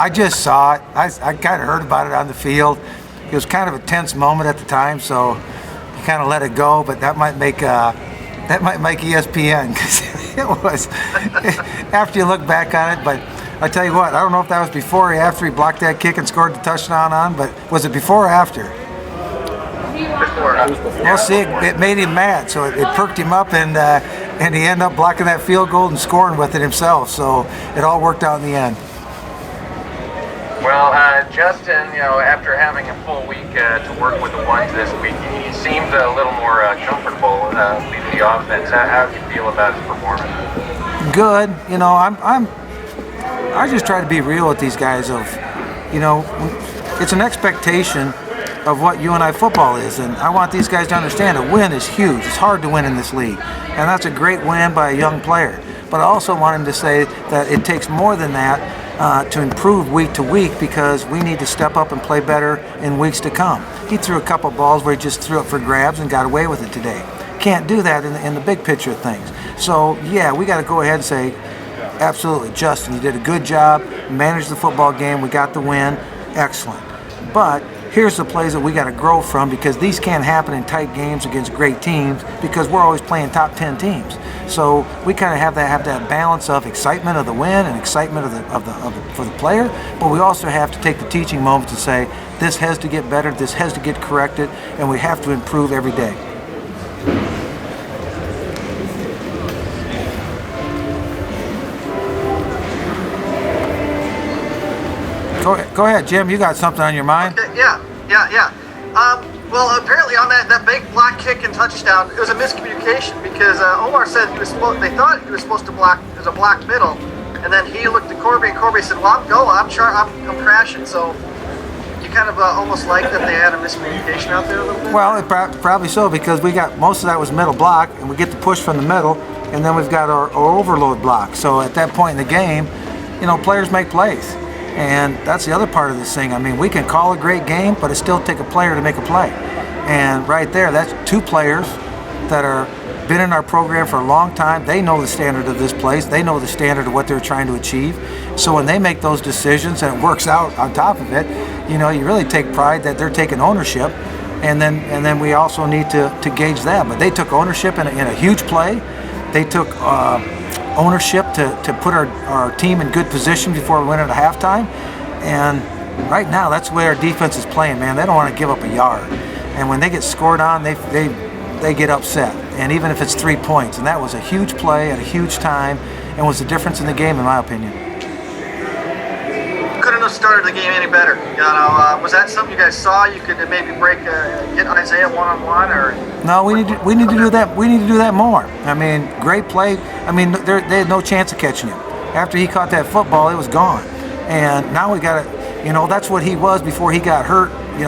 I just saw it. I kind of heard about it on the field. It was kind of a tense moment at the time, so you kind of let it go. But that might make ESPN, because it was after you look back on it. But I tell you what, I don't know if that was before or after he blocked that kick and scored the touchdown on. But was it before or after? Before. Well, see, it made him mad, so it perked him up, and he ended up blocking that field goal and scoring with it himself. So it all worked out in the end. Well, Justin, after having a full week to work with the ones this week, he seemed a little more comfortable leading the offense. How do you feel about his performance? Good. I just try to be real with these guys. It's an expectation of what UNI football is, and I want these guys to understand a win is huge. It's hard to win in this league, and that's a great win by a young player. But I also want him to say that it takes more than that to improve week to week, because we need to step up and play better in weeks to come. He threw a couple balls where he just threw it for grabs and got away with it today. Can't do that in the big picture of things. So yeah, we got to go ahead and say, absolutely, Justin, you did a good job, managed the football game, we got the win, excellent. But here's the plays that we got to grow from, because these can't happen in tight games against great teams, because we're always playing top 10 teams. So we kind of have that balance of excitement of the win and excitement for the player, but we also have to take the teaching moments to say, this has to get better, this has to get corrected, and we have to improve every day. Go ahead, Jim. You got something on your mind? Okay, yeah. Well, apparently on that big block kick and touchdown, it was a miscommunication, because Omar said they thought he was supposed to block. There's a block middle, and then he looked at Corby, and Corby said, "Well, I'm crashing." So you kind of almost like that they had a miscommunication out there a little bit. Well, probably so, because we got most of that was middle block, and we get the push from the middle, and then we've got our overload block. So at that point in the game, players make plays. And that's the other part of this thing. I mean, we can call a great game, but it still take a player to make a play. And right there, that's two players that are been in our program for a long time. They know the standard of this place. They know the standard of what they're trying to achieve. So when they make those decisions and it works out on top of it, you really take pride that they're taking ownership. And then we also need to gauge that. But they took ownership in a huge play. They took ownership to put our team in good position before we went into halftime. And right now, that's the way our defense is playing, man. They don't want to give up a yard. And when they get scored on, they get upset. And even if it's 3 points. And that was a huge play at a huge time, and was the difference in the game, in my opinion. Couldn't have started the game any better. Was that something you guys saw? You could maybe get Isaiah one-on-one, or? No, we need to do that. We need to do that more. I mean, great play. I mean, they had no chance of catching him. After he caught that football, it was gone. And now we got to, that's what he was before he got hurt, a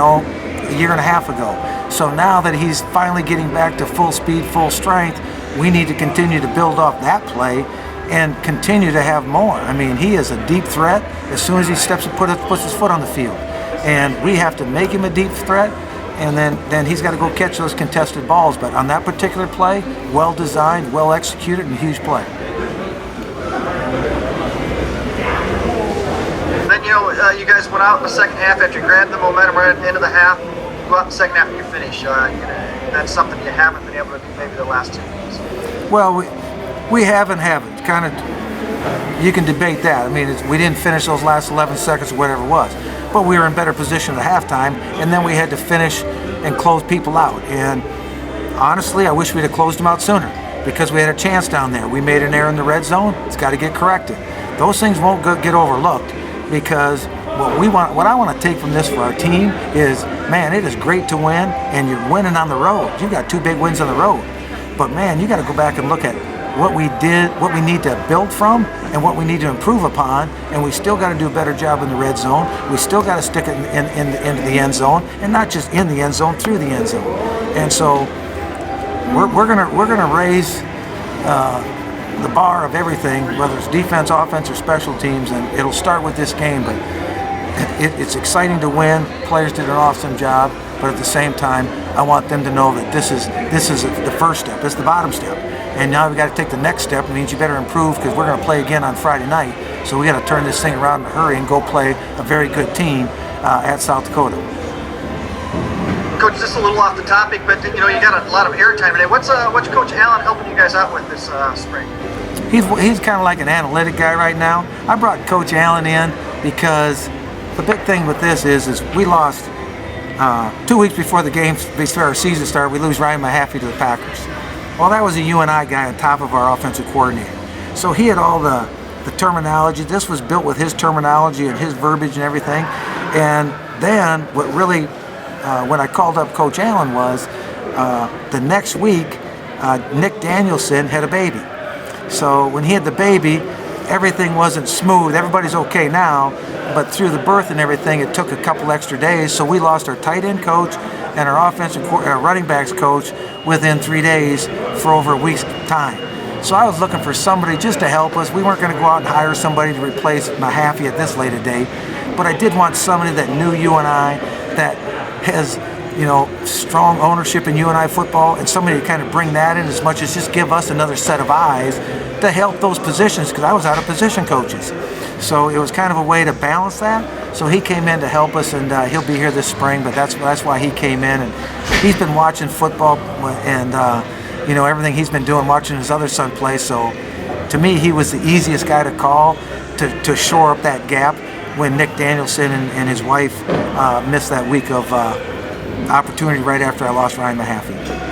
year and a half ago. So now that he's finally getting back to full speed, full strength, we need to continue to build off that play and continue to have more. I mean, he is a deep threat as soon as he steps and puts his foot on the field. And we have to make him a deep threat, and then he's got to go catch those contested balls. But on that particular play, well designed, well executed, and huge play. Then, you guys went out in the second half after you grabbed the momentum right at the end of the half. You go out in the second half and you finish. That's something you haven't been able to do maybe the last 2 weeks. Well, we haven't. Kind of, you can debate that. I mean, we didn't finish those last 11 seconds or whatever it was. But we were in better position at halftime, and then we had to finish and close people out. And honestly, I wish we'd have closed them out sooner, because we had a chance down there. We made an error in the red zone. It's got to get corrected. Those things won't get overlooked, because what I want to take from this for our team is, man, it is great to win, and you're winning on the road. You got 2 big wins on the road. But man, you got to go back and look at what we did, what we need to build from, and what we need to improve upon. And we still got to do a better job in the red zone. We still got to stick it into the end zone, and not just in the end zone, through the end zone. And so we're gonna raise the bar of everything, whether it's defense, offense, or special teams, and it'll start with this game. But it's exciting to win. Players did an awesome job, but at the same time, I want them to know that this is the first step. It's the bottom step, and now we got to take the next step. It means you better improve, because we're going to play again on Friday night, So we got to turn this thing around in a hurry and go play a very good team at South Dakota. Coach, just a little off the topic, but you got a lot of airtime today. What's Coach Allen helping you guys out with this spring? He's kind of like an analytic guy right now. I brought Coach Allen in because the big thing with this is we lost 2 weeks before the game, before our season started. We lose Ryan Mahaffey to the Packers. Well, that was a UNI guy on top of our offensive coordinator. So he had all the terminology. This was built with his terminology and his verbiage and everything. And then what really, when I called up Coach Allen was the next week, Nick Danielson had a baby. So when he had the baby, everything wasn't smooth. Everybody's okay now, but through the birth and everything, it took a couple extra days. So we lost our tight end coach and our running backs coach within 3 days for over a week's time. So I was looking for somebody just to help us. We weren't going to go out and hire somebody to replace Mahaffey at this late a date, but I did want somebody that knew UNI, that has strong ownership in UNI football, and somebody to kind of bring that in as much as just give us another set of eyes to help those positions, because I was out of position coaches. So it was kind of a way to balance that. So he came in to help us, and he'll be here this spring, but that's why he came in. And he's been watching football and everything he's been doing, watching his other son play. So to me, he was the easiest guy to call to shore up that gap when Nick Danielson and his wife missed that week of opportunity right after I lost Ryan Mahaffey.